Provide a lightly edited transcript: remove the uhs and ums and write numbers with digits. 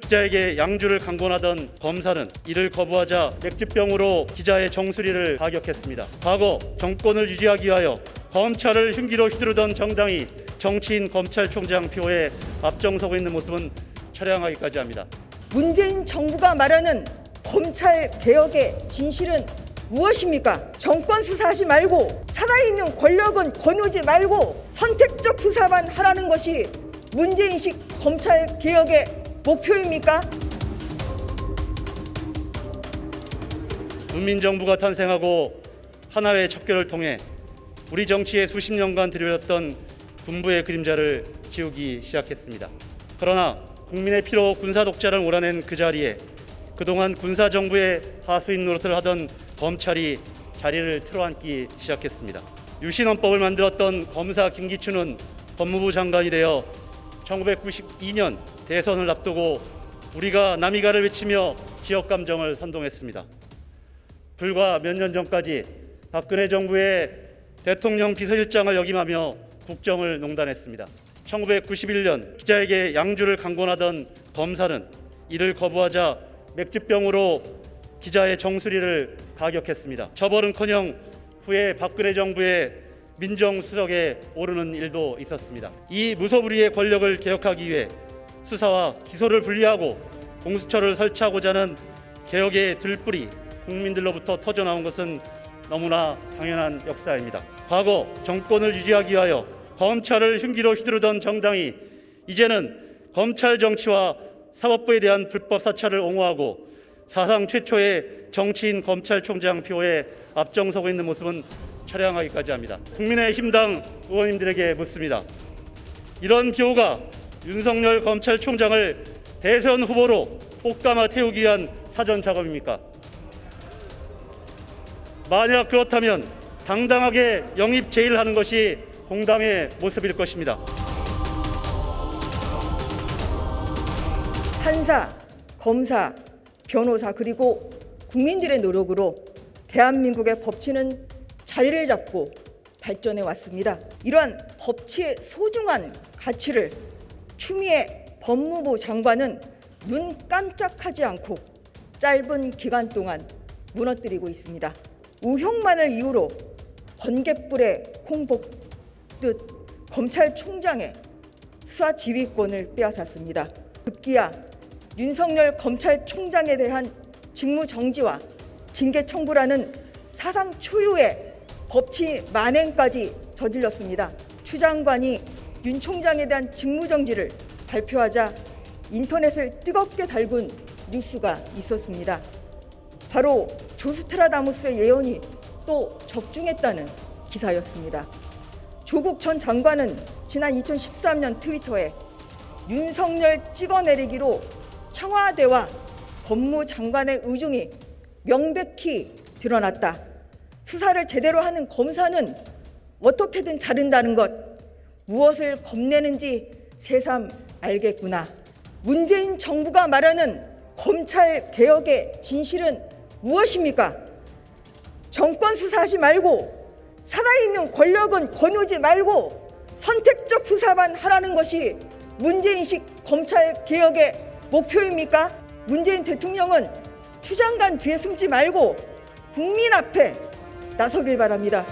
기자에게 양주를 강권하던 검사는 이를 거부하자 맥주병으로 기자의 정수리를 타격했습니다. 과거 정권을 유지하기 위하여 검찰을 흉기로 휘두르던 정당이 정치인 검찰총장 표에 앞장서고 있는 모습은 철량하기까지 합니다. 문재인 정부가 말하는 검찰 개혁의 진실은 무엇입니까? 정권 수사하지 말고 살아있는 권력은 거두지 말고 선택적 수사만 하라는 것이 문재인식 검찰 개혁의 목표입니까? 문민정부가 탄생하고 하나회의 척결을 통해 우리 정치에 수십 년간 들여왔던 군부의 그림자를 지우기 시작했습니다. 그러나 국민의 피로 군사 독재를 몰아낸 그 자리에 그동안 군사정부의 하수인 노릇을 하던 검찰이 자리를 틀어앉기 시작했습니다. 유신헌법을 만들었던 검사 김기춘은 법무부 장관이 되어 1992년 대선을 앞두고 우리가 남이가를 외치며 지역 감정을 선동했습니다. 불과 몇 년 전까지 박근혜 정부의 대통령 비서실장을 역임하며 국정을 농단했습니다. 1991년 기자에게 양주를 강권하던 검사는 이를 거부하자 맥주병으로 기자의 정수리를 타격했습니다. 처벌은커녕 후에 박근혜 정부의 민정수석에 오르는 일도 있었습니다. 이 무소불위의 권력을 개혁하기 위해 수사와 기소를 분리하고 공수처를 설치하고자 하는 개혁의 들불이 국민들로부터 터져나온 것은 너무나 당연한 역사입니다. 과거 정권을 유지하기 위하여 검찰을 흉기로 휘두르던 정당이 이제는 검찰 정치와 사법부에 대한 불법 사찰을 옹호하고 사상 최초의 정치인 검찰총장 표에 앞장서고 있는 모습은 철량하기까지 합니다. 국민의힘당 의원님들에게 묻습니다. 이런 기호가 윤석열 검찰총장을 대선 후보로 꽃감아 태우기 위한 사전 작업입니까? 만약 그렇다면 당당하게 영입 제의를 하는 것이 공당의 모습일 것입니다. 판사, 검사, 변호사 그리고 국민들의 노력으로 대한민국의 법치는 자리를 잡고 발전해 왔습니다. 이러한 법치의 소중한 가치를 추미애 법무부 장관은 눈 깜짝하지 않고 짧은 기간 동안 무너뜨리고 있습니다. 우형만을 이유로 번갯불에 콩 볶듯 검찰총장의 수사 지휘권을 빼앗았습니다. 급기야 윤석열 검찰총장에 대한 직무정지와 징계 청구라는 사상 초유의 법치 만행까지 저질렀습니다. 추 장관이 윤 총장에 대한 직무정지를 발표하자 인터넷을 뜨겁게 달군 뉴스가 있었습니다. 바로 조스트라다무스의 예언이 또 적중했다는 기사였습니다. 조국 전 장관은 지난 2013년 트위터에 윤석열 찍어내리기로 청와대와 법무장관의 의중이 명백히 드러났다. 수사를 제대로 하는 검사는 어떻게든 자른다는 것, 무엇을 겁내는지 새삼 알겠구나. 문재인 정부가 말하는 검찰 개혁의 진실은 무엇입니까? 정권 수사하지 말고 살아있는 권력은 거두지 말고 선택적 수사만 하라는 것이 문재인식 검찰 개혁의 목표입니까? 문재인 대통령은 추 장관 뒤에 숨지 말고 국민 앞에 나서길 바랍니다.